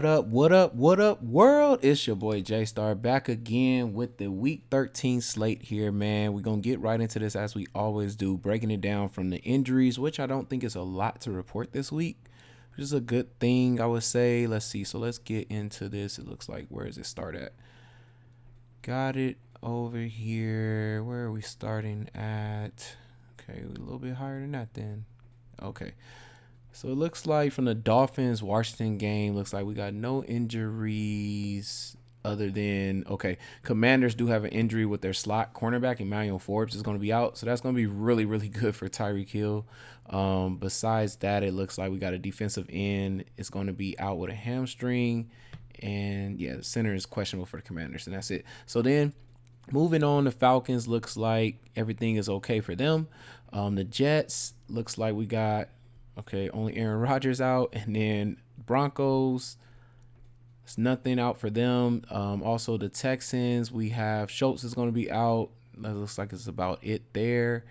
What up, what up, what up, world? It's your boy J Star back again with the week 13 slate here, man. We're going to get right into this as we always do, breaking it down from the injuries, which I don't think is a lot to report this week, which is a good thing, I would say. Let's see. So let's get into this. It looks like, where does it start at? Got it over here. Where are we starting at? Okay, a little bit higher than that then. Okay. So it looks like from the Dolphins Washington game, looks like we got no injuries other than okay. Commanders do have an injury with their slot cornerback. Emmanuel Forbes is going to be out, so that's going to be really really good for Tyreek Hill. Besides that, it looks like we got a defensive end. It's going to be out with a hamstring, and yeah, the center is questionable for the Commanders, and that's it. So then moving on, the Falcons looks like everything is okay for them. The Jets looks like we got okay, only Aaron Rodgers out, and then Broncos. It's nothing out for them. Also, the Texans, we have Schultz is going to be out. That looks like it's about it there.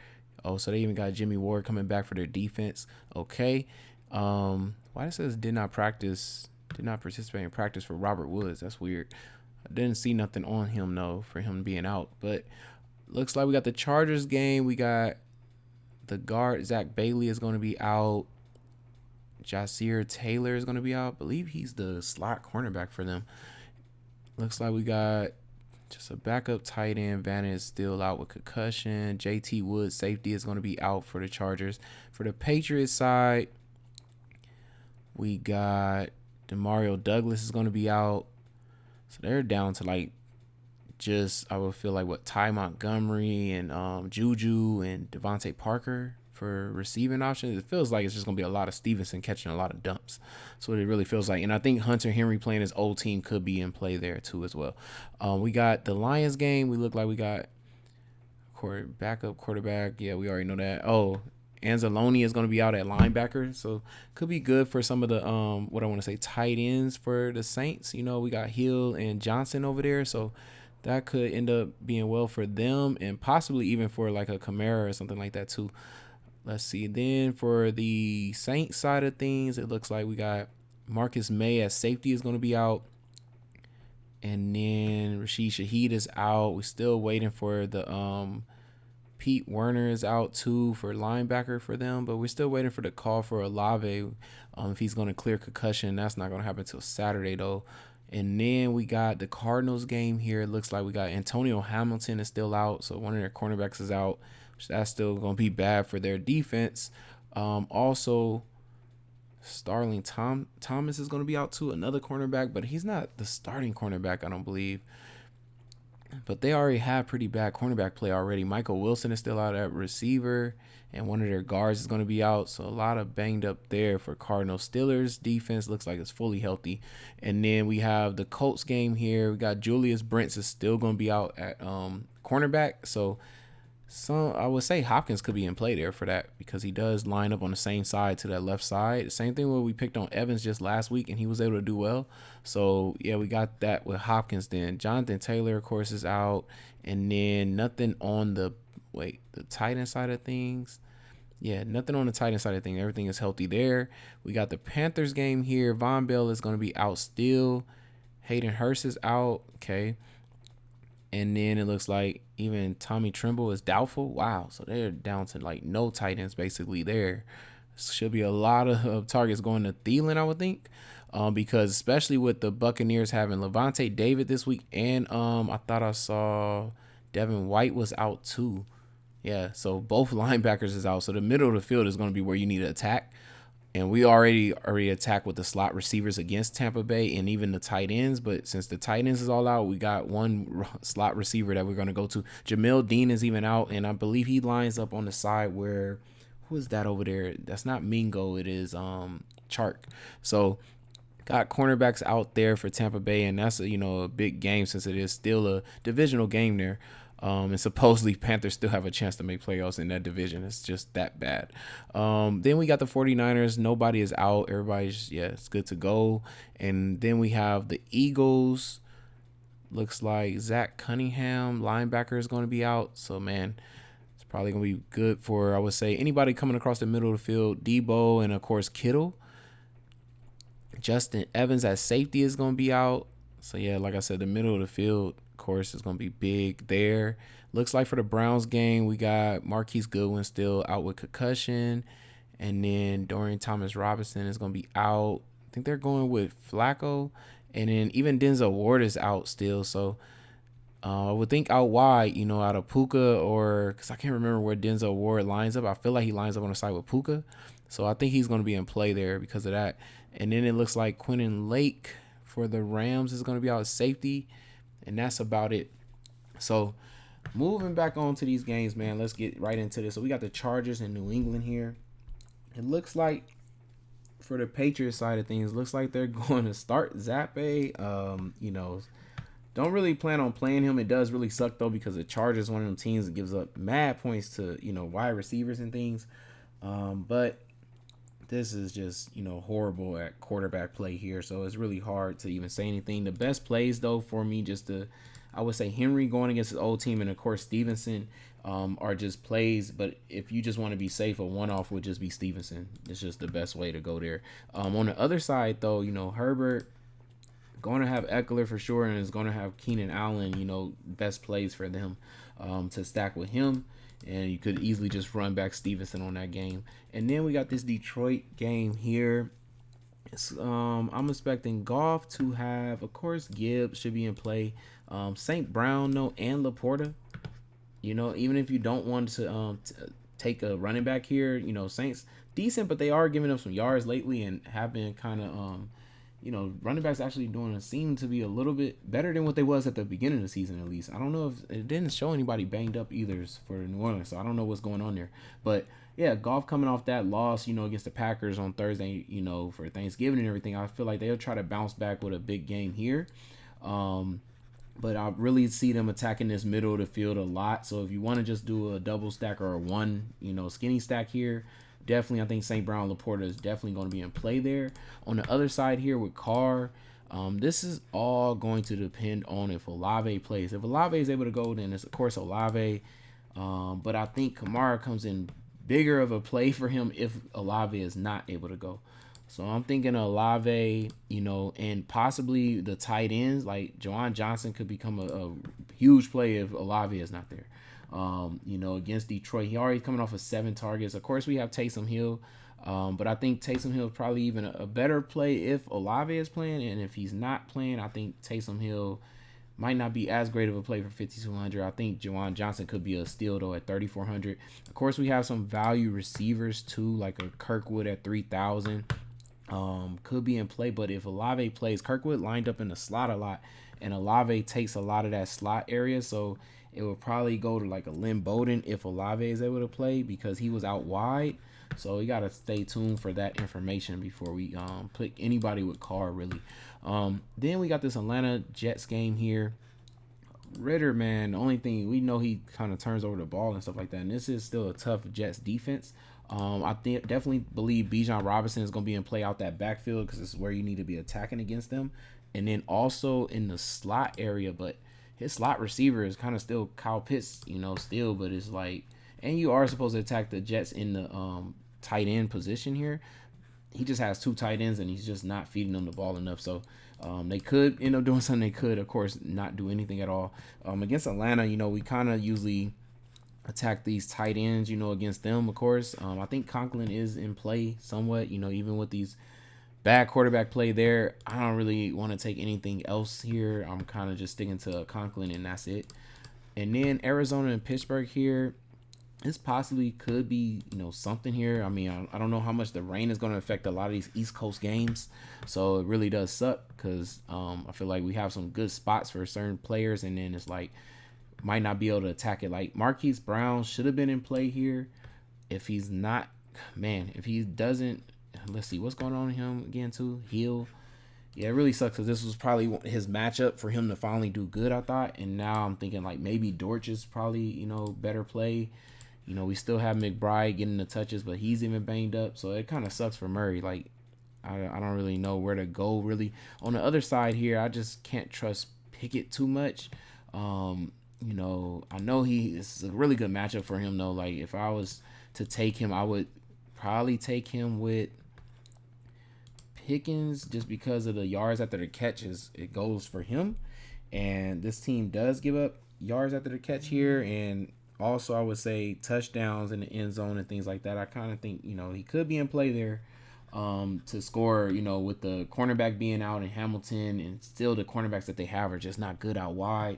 Oh, so they even got Jimmy Ward coming back for their defense. Okay. Why it says did not participate in practice for Robert Woods. That's weird. I didn't see nothing on him though for him being out. But looks like we got the Chargers game. We got the guard Zach Bailey is going to be out. Jasir Taylor is going to be out. I believe he's the slot cornerback for them. Looks like we got just a backup tight end. Vanna is still out with concussion. JT Woods, safety, is going to be out for the Chargers. For the Patriots side, we got Demario Douglas is going to be out. So they're down to like just, I would feel like what, Ty Montgomery and Juju and Devontae Parker for receiving options. It feels like it's just going to be a lot of Stevenson catching a lot of dumps. That's what it really feels like. And I think Hunter Henry playing his old team could be in play there too as well. We got the Lions game. We look like we got backup quarterback. Yeah, we already know that. Oh, Anzalone is going to be out at linebacker, so could be good for some of the what I want to say tight ends for the Saints. You know, we got Hill and Johnson over there, so that could end up being well for them and possibly even for like a Kamara or something like that too. Let's see. Then for the Saints side of things, it looks like we got Marcus May as safety is going to be out. And then Rashid Shaheed is out. We're still waiting for the Pete Werner is out too for linebacker for them, but we're still waiting for the call for Olave if he's going to clear concussion. That's not going to happen until Saturday though. And then we got the Cardinals game here. It looks like we got Antonio Hamilton is still out, so one of their cornerbacks is out. So that's still going to be bad for their defense. Also, Starling Thomas is going to be out too, another cornerback, but he's not the starting cornerback, I don't believe. But they already have pretty bad cornerback play already. Michael Wilson is still out at receiver, and one of their guards is going to be out. So a lot of banged up there for Cardinals. Steelers defense looks like it's fully healthy. And then we have the Colts game here. We got Julius Brents is still going to be out at cornerback. So I would say Hopkins could be in play there for that because he does line up on the same side to that left side. The same thing where we picked on Evans just last week and he was able to do well. So yeah, we got that with Hopkins then. Jonathan Taylor, of course, is out. And then nothing on the tight end side of things. Yeah, nothing on the tight end side of things. Everything is healthy there. We got the Panthers game here. Von Bell is going to be out still. Hayden Hurst is out. Okay. And then it looks like even Tommy Tremble is doubtful. Wow. So they're down to like no tight ends basically there. Should be a lot of targets going to Thielen, I would think. Because especially with the Buccaneers having Levante David this week. And I thought I saw Devin White was out too. Yeah. So both linebackers is out. So the middle of the field is going to be where you need to attack. And we already attack with the slot receivers against Tampa Bay and even the tight ends. But since the tight ends is all out, we got one slot receiver that we're going to go to. Jamil Dean is even out, and I believe he lines up on the side where who is that over there? That's not Mingo. It is Chark. So got cornerbacks out there for Tampa Bay, and that's a big game since it is still a divisional game there. And supposedly Panthers still have a chance to make playoffs in that division. It's just that bad. Then we got the 49ers. Nobody is out. Everybody's, it's good to go. And then we have the Eagles. Looks like Zach Cunningham, linebacker, is going to be out. So, man, it's probably going to be good for, I would say, anybody coming across the middle of the field. Debo and, of course, Kittle. Justin Evans at safety is going to be out. So, yeah, like I said, the middle of the field, of course, is going to be big there. Looks like for the Browns game, we got Marquise Goodwin still out with concussion. And then Dorian Thomas-Robinson is going to be out. I think they're going with Flacco. And then even Denzel Ward is out still. So, I would think out wide, out of Puka, or because I can't remember where Denzel Ward lines up. I feel like he lines up on the side with Puka. So I think he's going to be in play there because of that. And then it looks like Quentin Lake for the Rams is going to be out at safety. And that's about it. So moving back on to these games, man, let's get right into this. So we got the Chargers in New England here. It looks like for the Patriots side of things, looks like they're going to start Zappe. Don't really plan on playing him. It does really suck though because the Chargers one of them teams that gives up mad points to wide receivers and things. But this is just horrible at quarterback play here, so it's really hard to even say anything. The best plays though for me, I would say Henry going against his old team, and of course Stevenson are just plays. But if you just want to be safe, a one-off would just be Stevenson. It's just the best way to go there. On the other side though, Herbert going to have Eckler for sure, and is going to have Keenan Allen, best plays for them to stack with him. And you could easily just run back Stevenson on that game. And then we got this Detroit game here. I'm expecting Goff to have, of course, Gibbs should be in play. St. Brown, though, and Laporta. Even if you don't want to take a running back here, Saints decent, but they are giving up some yards lately and have been kind of running backs actually seem to be a little bit better than what they was at the beginning of the season, at least. I don't know if it didn't show anybody banged up either for New Orleans, so I don't know what's going on there. But yeah, Goff coming off that loss, against the Packers on Thursday, for Thanksgiving and everything, I feel like they'll try to bounce back with a big game here. But I really see them attacking this middle of the field a lot. So if you want to just do a double stack or a one, skinny stack here, definitely, I think St. Brown Laporta is definitely going to be in play there. On the other side here with Carr, this is all going to depend on if Olave plays. If Olave is able to go, then it's, of course, Olave. But I think Kamara comes in bigger of a play for him if Olave is not able to go. So I'm thinking Olave, and possibly the tight ends, like Juwan Johnson could become a huge play if Olave is not there. Against Detroit, he already coming off of 7 targets. Of course, we have Taysom Hill, but I think Taysom Hill is probably even a better play if Olave is playing, and if he's not playing, I think Taysom Hill might not be as great of a play for 5,200. I think Juwan Johnson could be a steal though at 3,400. Of course, we have some value receivers too, like a Kirkwood at 3,000. Could be in play, but if Olave plays, Kirkwood lined up in the slot a lot, and Olave takes a lot of that slot area, so it will probably go to like a Lynn Bowden if Olave is able to play because he was out wide. So we got to stay tuned for that information before we pick anybody with Carr, really. Then we got this Atlanta Jets game here. Ritter, man, the only thing we know, he kind of turns over the ball and stuff like that, and this is still a tough Jets defense. I definitely believe Bijan Robinson is going to be in play out that backfield because this is where you need to be attacking against them. And then also in the slot area, but his slot receiver is kind of still Kyle Pitts, still, but it's like, and you are supposed to attack the Jets in the tight end position here. He just has 2 tight ends and he's just not feeding them the ball enough. So they could end up doing something. They could, of course, not do anything at all. Against Atlanta, we kind of usually attack these tight ends, against them, of course. I think Conklin is in play somewhat, even with these bad quarterback play there. I don't really want to take anything else here. I'm kind of just sticking to Conklin, and that's it. And then Arizona and Pittsburgh here. This possibly could be, something here. I mean, I don't know how much the rain is going to affect a lot of these East Coast games. So it really does suck because I feel like we have some good spots for certain players, and then it's like might not be able to attack it. Like Marquise Brown should have been in play here. If he's not, man, if he doesn't, let's see what's going on with him again too. Hill. Yeah, it really sucks because this was probably his matchup for him to finally do good, I thought. And now I'm thinking like maybe Dortch is probably, better play. We still have McBride getting the touches, but he's even banged up. So it kind of sucks for Murray. Like, I don't really know where to go, really. On the other side here, I just can't trust Pickett too much. I know it's a really good matchup for him, though. Like, if I was to take him, I would probably take him with Pickens just because of the yards after the catches. It goes for him, and this team does give up yards after the catch here, and also I would say touchdowns in the end zone and things like that. I kind of think he could be in play there to score. With the cornerback being out in Hamilton, and still the cornerbacks that they have are just not good out wide.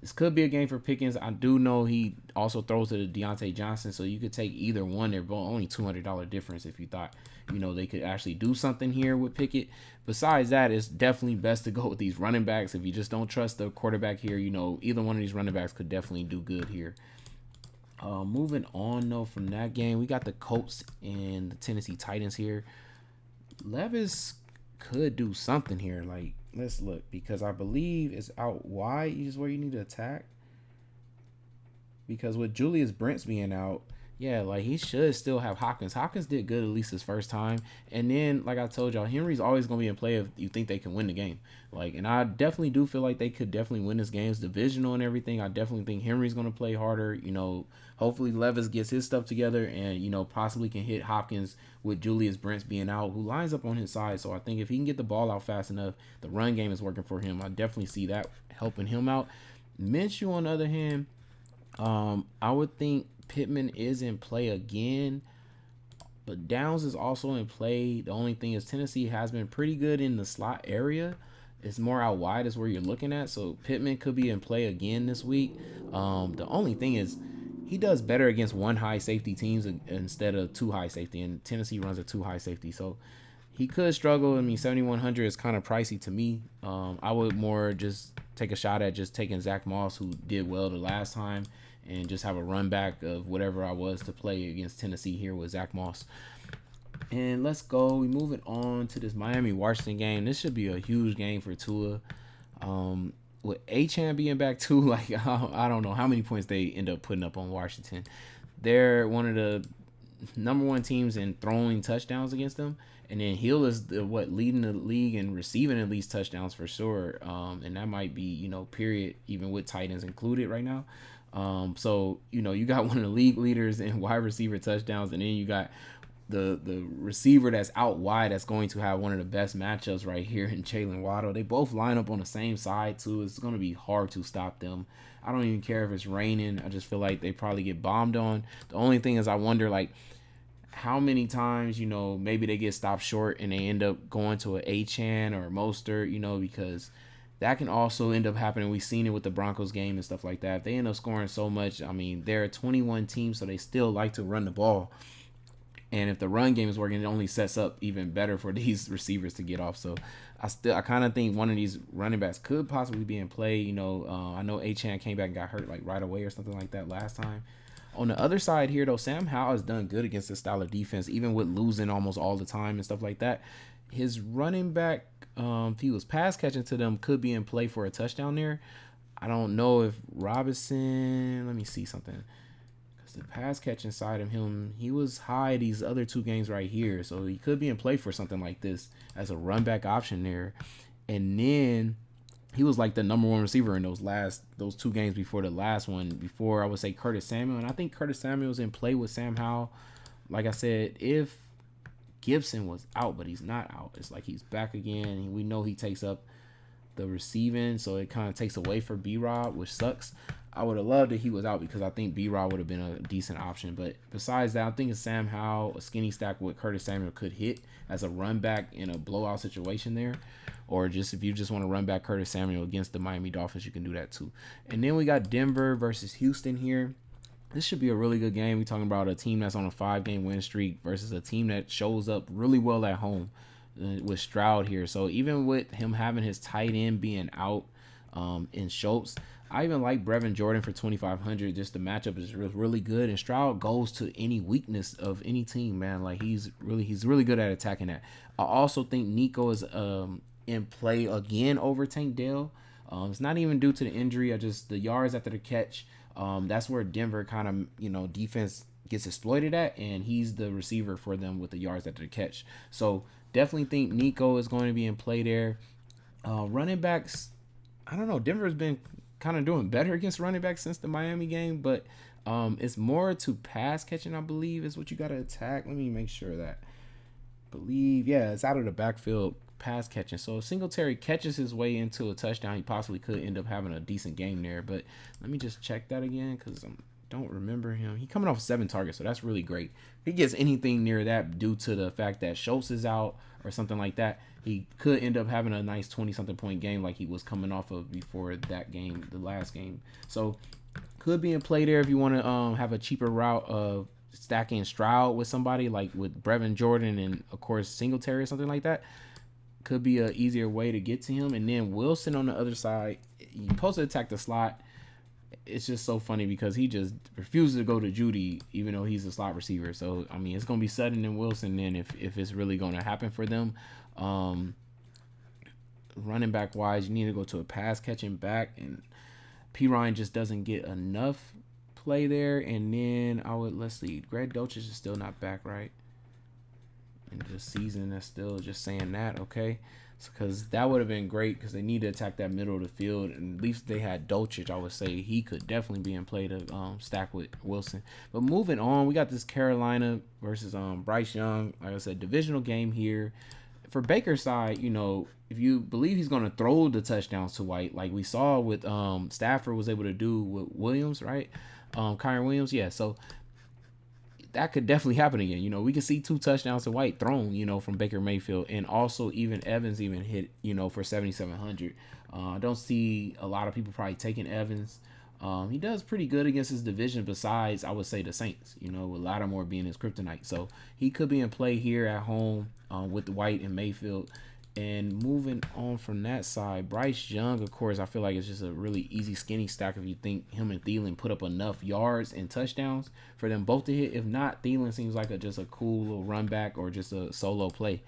This could be a game for Pickens. I do know he also throws to the Deontay Johnson, so you could take either one. They're both only $200 difference if you thought, they could actually do something here with Pickett. Besides that, it's definitely best to go with these running backs. If you just don't trust the quarterback here, either one of these running backs could definitely do good here. Moving on, though, from that game, we got the Colts and the Tennessee Titans here. Levis could do something here. Like, let's look, because I believe it's out wide is where you need to attack. Because with Julius Brents being out, yeah, like he should still have Hopkins. Hopkins did good at least his first time. And then, like I told y'all, Henry's always going to be in play if you think they can win the game. Like, and I definitely do feel like they could definitely win this game. It's divisional and everything. I definitely think Henry's going to play harder. Hopefully Levis gets his stuff together and, possibly can hit Hopkins with Julius Brents being out, who lines up on his side. So I think if he can get the ball out fast enough, the run game is working for him. I definitely see that helping him out. Minshew, on the other hand, I would think Pittman is in play again, but Downs is also in play. The only thing is Tennessee has been pretty good in the slot area. It's more out wide is where you're looking at, so Pittman could be in play again this week. The only thing is he does better against one high safety teams instead of two high safety, and Tennessee runs a two high safety, so he could struggle. I mean, 7,100 is kind of pricey to me. I would more just take a shot at just taking Zach Moss, who did well the last time, and just have a run back of whatever I was to play against Tennessee here with Zach Moss. And let's go. We moving on to this Miami-Washington game. This should be a huge game for Tua. With Achane being back too, like I don't know how many points they end up putting up on Washington. They're one of the number one teams in throwing touchdowns against them, and then Hill is leading the league in receiving at least touchdowns for sure. And that might be period, even with tight ends included right now. So you got one of the league leaders in wide receiver touchdowns, and then you got the receiver that's out wide that's going to have one of the best matchups right here in Jalen Waddle. They both line up on the same side too. It's going to be hard to stop them. I don't even care if it's raining. I just feel like they probably get bombed on. The only thing is I wonder like how many times maybe they get stopped short and they end up going to a Achane or Mostert, because that can also end up happening. We've seen it with the Broncos game and stuff like that. If they end up scoring so much, I mean, they're a 21 team, so they still like to run the ball. And if the run game is working, it only sets up even better for these receivers to get off. So I kind of think one of these running backs could possibly be in play. I know Achane came back and got hurt like right away or something like that last time. On the other side here, though, Sam Howell has done good against this style of defense, even with losing almost all the time and stuff like that. His running back, if he was pass catching to them, could be in play for a touchdown there. I don't know if Robinson, let me see something. Because the pass catching side of him, he was high these other two games right here. So he could be in play for something like this as a run back option there. And then he was like the number one receiver in those two games before the last one, before I would say Curtis Samuel. And I think Curtis Samuel's in play with Sam Howell. Like I said, if Gibson was out, but he's not out, it's like he's back again. And we know he takes up the receiving, so it kind of takes away for B-Rob, which sucks. I would have loved that he was out because I think B-Rob would have been a decent option. But besides that, I think it's Sam Howell, a skinny stack with Curtis Samuel could hit as a run back in a blowout situation there. Or just if you just want to run back Curtis Samuel against the Miami Dolphins, you can do that too. And then we got Denver versus Houston here. This should be a really good game. We're talking about a team that's on a 5-game win streak versus a team that shows up really well at home with Stroud here. So even with him having his tight end being out in Schultz, I even like Brevin Jordan for 2,500. Just the matchup is really good, and Stroud goes to any weakness of any team, man. Like he's really good at attacking that. I also think Nico is in play again over Tank Dell. It's not even due to the injury. The yards after the catch. That's where Denver kind of defense gets exploited at, and he's the receiver for them with the yards after the catch. So definitely think Nico is going to be in play there. Running backs, I don't know. Denver's been kind of doing better against running backs since the Miami game, but it's more to pass catching, I believe, is what you got to attack. Let me make sure that believe, yeah, it's out of the backfield pass catching. So if Singletary catches his way into a touchdown, he possibly could end up having a decent game there. But let me just check that again because I don't remember him. He coming off 7 targets, so that's really great. If he gets anything near that due to the fact that Schultz is out or something like that, he could end up having a nice 20-something point game like he was coming off of before that game, the last game. So could be in play there if you want to have a cheaper route of stacking Stroud with somebody like with Brevin Jordan and of course Singletary or something like that. Could be a easier way to get to him. And then Wilson on the other side, you supposed to attack the slot. It's just so funny because he just refuses to go to Judy even though he's a slot receiver. So I mean it's gonna be Sutton and Wilson then if it's really gonna happen for them. Running back wise, you need to go to a pass catching back, and P Ryan just doesn't get enough play there. And then let's see, Greg Dolchich is still not back, right? In the season, that's still just saying that, okay? Because that would have been great because they need to attack that middle of the field. And at least they had Dolchich. I would say he could definitely be in play to stack with Wilson. But moving on, we got this Carolina versus Bryce Young. Like I said, divisional game here. For Baker's side, if you believe he's going to throw the touchdowns to White, like we saw with Stafford was able to do with Williams, right? Kyron Williams, yeah. So that could definitely happen again. We could see 2 touchdowns to White thrown, from Baker Mayfield, and also even Evans even hit, for 7,700. I don't see a lot of people probably taking Evans. He does pretty good against his division besides, I would say, the Saints, with Lattimore being his kryptonite. So he could be in play here at home with White and Mayfield. And moving on from that side, Bryce Young, of course, I feel like it's just a really easy skinny stack if you think him and Thielen put up enough yards and touchdowns for them both to hit. If not, Thielen seems like just a cool little run back or just a solo play.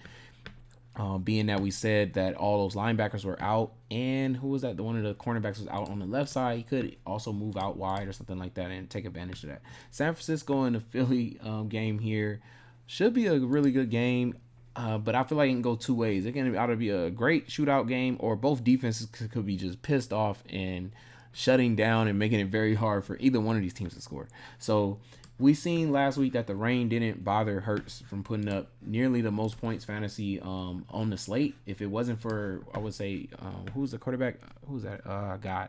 Being that we said that all those linebackers were out, and who was that? One of the cornerbacks was out on the left side. He could also move out wide or something like that and take advantage of that. San Francisco and the Philly game here should be a really good game. But I feel like it can go 2 ways. It can either be a great shootout game or both defenses could be just pissed off and shutting down and making it very hard for either one of these teams to score. So we seen last week that the rain didn't bother Hurts from putting up nearly the most points fantasy on the slate. If it wasn't for, I would say, who's the quarterback? Who's that? God.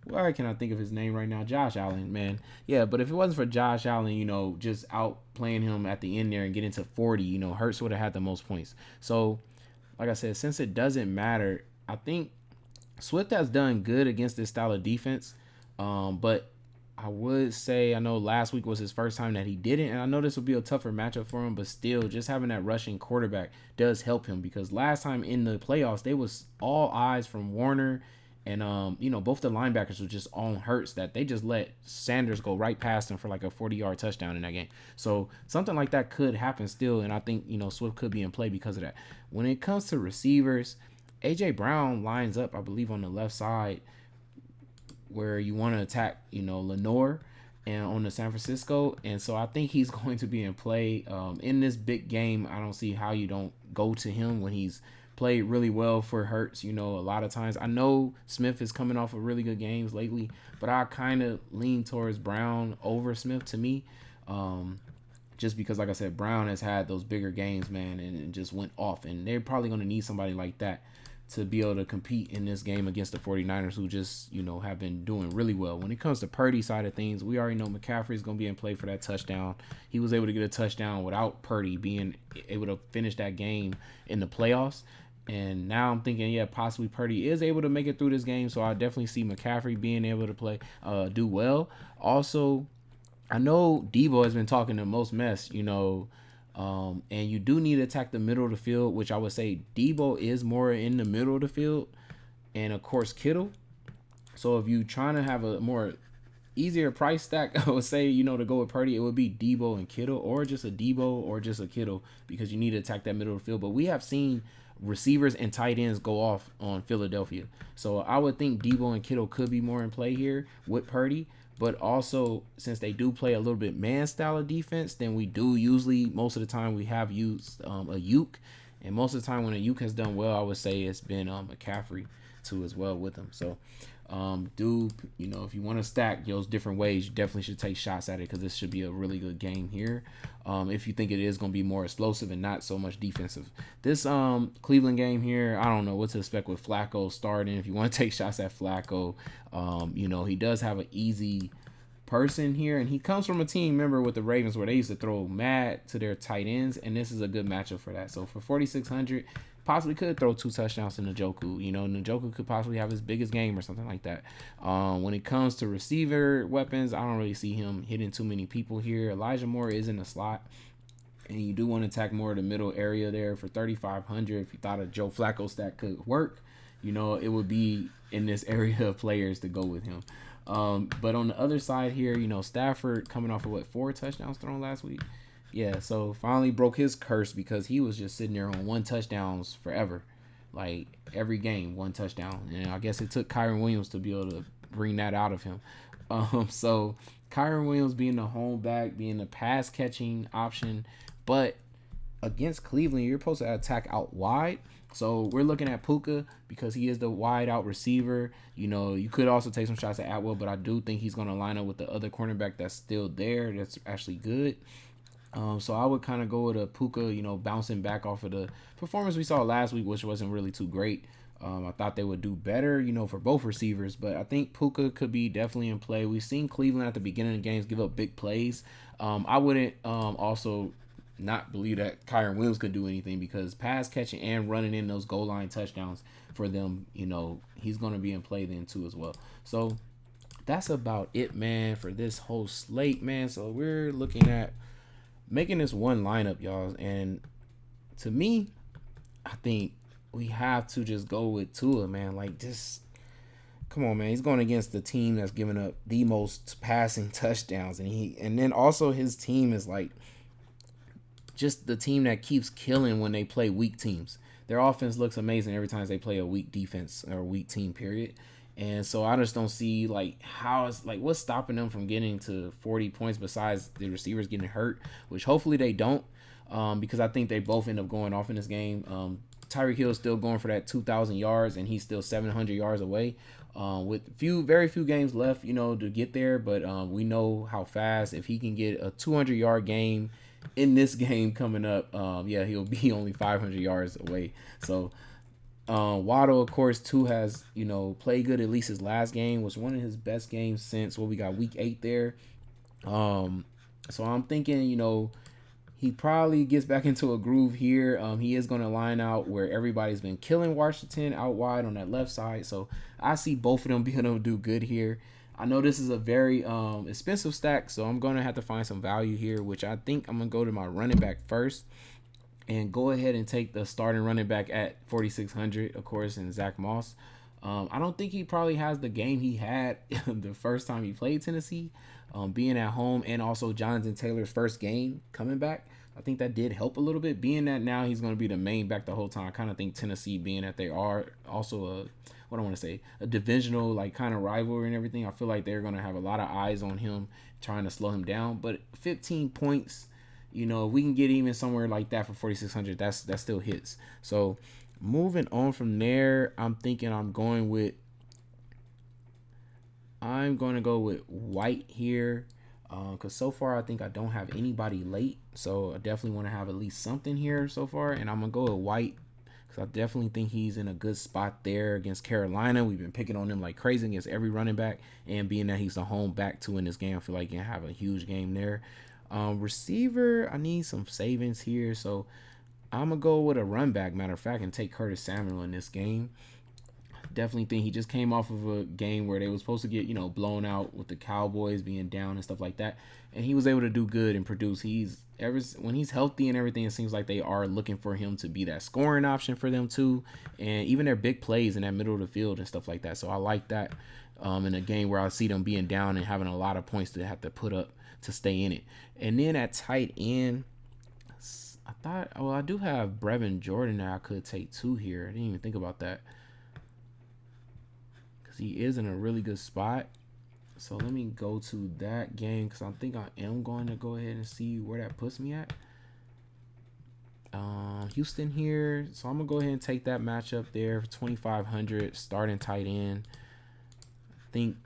Why can I think of his name right now? Josh Allen, man. Yeah, but if it wasn't for Josh Allen, just out playing him at the end there and getting to 40, Hurts would have had the most points. So, like I said, since it doesn't matter, I think Swift has done good against this style of defense. But I would say, I know last week was his first time that he didn't, and I know this will be a tougher matchup for him, but still, just having that rushing quarterback does help him because last time in the playoffs, they was all eyes from Warner. And, both the linebackers were just on Hurts that they just let Sanders go right past him for like a 40-yard touchdown in that game. So something like that could happen still. And I think, Swift could be in play because of that. When it comes to receivers, A.J. Brown lines up, I believe, on the left side where you want to attack, Lenore and on the San Francisco. And so I think he's going to be in play in this big game. I don't see how you don't go to him when he's played really well for Hurts, a lot of times. I know Smith is coming off of really good games lately, but I kind of lean towards Brown over Smith to me. Just because, like I said, Brown has had those bigger games, man, and just went off. And they're probably going to need somebody like that to be able to compete in this game against the 49ers who just, have been doing really well. When it comes to Purdy side of things, we already know McCaffrey's going to be in play for that touchdown. He was able to get a touchdown without Purdy being able to finish that game in the playoffs. And now I'm thinking, yeah, possibly Purdy is able to make it through this game. So I definitely see McCaffrey being able to play, do well. Also, I know Debo has been talking the most mess, and you do need to attack the middle of the field, which I would say Debo is more in the middle of the field. And, of course, Kittle. So if you're trying to have a more easier price stack, I would say, to go with Purdy, it would be Debo and Kittle, or just a Debo or just a Kittle, because you need to attack that middle of the field. But we have seen receivers and tight ends go off on Philadelphia. So I would think Debo and Kittle could be more in play here with Purdy. But also, since they do play a little bit man style of defense, then we do usually, most of the time, we have used a Uke. And most of the time when a Uke has done well, I would say it's been McCaffrey. too as well with him. So, do if you want to stack those different ways, you definitely should take shots at it because this should be a really good game here. If you think it is going to be more explosive and not so much defensive, this Cleveland game here, I don't know what to expect with Flacco starting. If you want to take shots at Flacco, he does have an easy person here, and he comes from a team member with the Ravens where they used to throw mad to their tight ends, and this is a good matchup for that. So for 4,600, possibly could throw 2 touchdowns to Njoku. Njoku could possibly have his biggest game or something like that. When it comes to receiver weapons, I don't really see him hitting too many people here. Elijah Moore is in the slot, and you do want to attack more of the middle area there for 3,500. If you thought a Joe Flacco stack could work, it would be in this area of players to go with him. But on the other side here, Stafford coming off of 4 touchdowns thrown last week. Yeah, so finally broke his curse because he was just sitting there on 1 touchdowns forever. Like every game, 1 touchdown. And I guess it took Kyron Williams to be able to bring that out of him. So Kyron Williams being the home back, being the pass catching option, but against Cleveland, you're supposed to attack out wide. So we're looking at Puka because he is the wide out receiver. You could also take some shots at Atwell, but I do think he's going to line up with the other cornerback that's still there. That's actually good. So I would kind of go with a Puka, bouncing back off of the performance we saw last week, which wasn't really too great. I thought they would do better, for both receivers, but I think Puka could be definitely in play. We've seen Cleveland at the beginning of the games give up big plays. I wouldn't also not believe that Kyron Williams could do anything because pass catching and running in those goal line touchdowns for them, he's going to be in play then too as well. So that's about it, man, for this whole slate, man. So we're looking at making this one lineup, y'all. And to me, I think we have to just go with Tua, man. Like, just come on, man. He's going against the team that's giving up the most passing touchdowns, and then also his team is like just the team that keeps killing when they play weak teams. Their offense looks amazing every time they play a weak defense or a weak team, period. And so I just don't see how it's what's stopping them from getting to 40 points besides the receivers getting hurt, which hopefully they don't, because I think they both end up going off in this game. Tyreek Hill is still going for that 2,000 yards, and he's still 700 yards away, with very few games left, to get there. But we know how fast if he can get a 200-yard game in this game coming up, he'll be only 500 yards away. So Waddle, of course, too, has played good. At least his last game was one of his best games since we got week 8 there. So I'm thinking he probably gets back into a groove here. He is going to line out where everybody's been killing Washington out wide on that left side. So I see both of them being able to do good here. I know this is a very expensive stack, so I'm going to have to find some value here, which I think I'm going to go to my running back first and go ahead and take the starting running back at 4,600, of course, and Zach Moss. I don't think he probably has the game he had the first time he played Tennessee, being at home, and also Jonathan Taylor's first game coming back. I think that did help a little bit, being that now he's going to be the main back the whole time. I kind of think Tennessee, being that they are also a divisional kind of rivalry and everything, I feel like they're going to have a lot of eyes on him trying to slow him down. But 15 points, if we can get even somewhere like that for 4,600, that still hits. So moving on from there, I'm thinking I'm going to go with White here, because so far I think I don't have anybody late. So I definitely want to have at least something here so far, and I'm going to go with White because I definitely think he's in a good spot there against Carolina. We've been picking on him like crazy against every running back, and being that he's the home back too in this game, I feel like he can have a huge game there. Receiver, I need some savings here, so I'm gonna go with a run back, matter of fact, and take Curtis Samuel in this game. Definitely think he just came off of a game where they were supposed to get blown out with the Cowboys being down and stuff like that, and he was able to do good and produce. When he's healthy and everything, it seems like they are looking for him to be that scoring option for them too, and even their big plays in that middle of the field and stuff like that. So I like that in a game where I see them being down and having a lot of points to have to put up to stay in it. And then at tight end, I do have Brevin Jordan that I could take too here. I didn't even think about that, because he is in a really good spot. So let me go to that game, because I think I am going to go ahead and see where that puts me at. Houston here. So I'm going to go ahead and take that matchup there for 2,500 starting tight end. I think,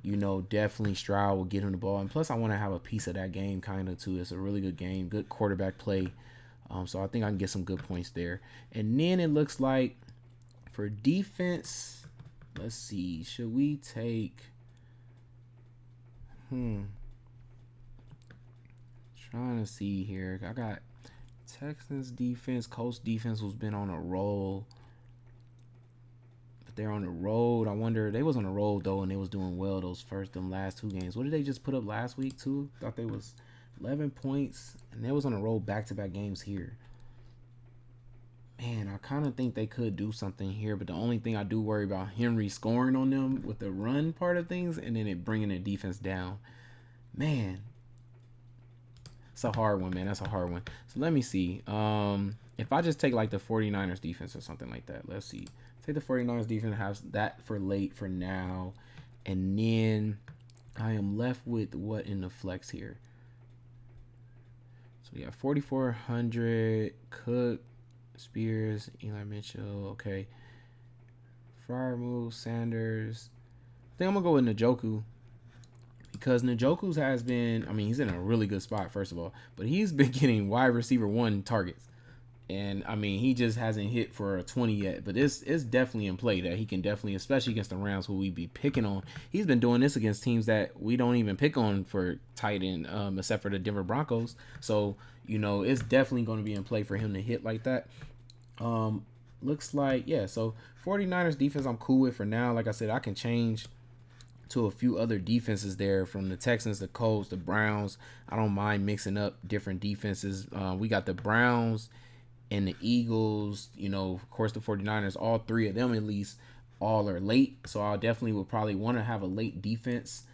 definitely Stroud will get him the ball. And plus, I want to have a piece of that game kind of too. It's a really good game, good quarterback play. So I think I can get some good points there. And then it looks like for defense, let's see. Should we take... Trying to see here. I got Texans defense, Colts defense who's been on a roll. But they're on the road. I wonder, they was on the road though, and they was doing well them last 2 games. What did they just put up last week too? Thought they was 11 points, and they was on a roll back-to-back games here. Man, I kind of think they could do something here, but the only thing I do worry about Henry scoring on them with the run part of things, and then it bringing the defense down. Man, it's a hard one, man. That's a hard one. So let me see. If I just take like the 49ers defense or something like that. Let's see. Take the 49ers defense, have that for late for now. And then I am left with what in the flex here? So we got 4,400, Cook, Spears, Eli Mitchell. Okay. Fryer Sanders. I think I'm going to go with Njoku. Because Njoku's has been, he's in a really good spot, first of all. But he's been getting wide receiver 1 targets. And, he just hasn't hit for a 20 yet. But it's definitely in play that he can definitely, especially against the Rams who we be picking on. He's been doing this against teams that we don't even pick on for tight end, except for the Denver Broncos. So, it's definitely going to be in play for him to hit like that. Looks like, yeah, so 49ers defense I'm cool with for now. Like I said, I can change to a few other defenses there, from the Texans, the Colts, the Browns. I don't mind mixing up different defenses. We got the Browns and the Eagles, of course the 49ers, all 3 of them at least, all are late. So I definitely would probably want to have a late defense,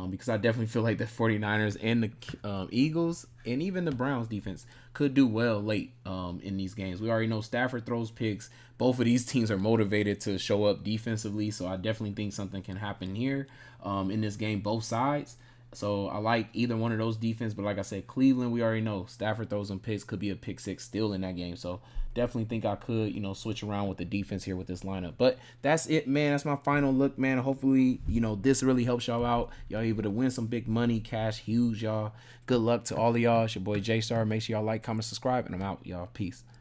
because I definitely feel like the 49ers and the Eagles and even the Browns defense could do well late in these games. We already know Stafford throws picks. Both of these teams are motivated to show up defensively, so I definitely think something can happen here in this game, both sides. So I like either one of those defense, but like I said, Cleveland, we already know Stafford throws some picks, could be a pick 6 still in that game. So definitely think I could, switch around with the defense here with this lineup. But that's it, man. That's my final look, man. Hopefully, this really helps y'all out. Y'all able to win some big money, cash huge, y'all. Good luck to all of y'all. It's your boy J Star. Make sure y'all like, comment, subscribe, and I'm out, y'all. Peace.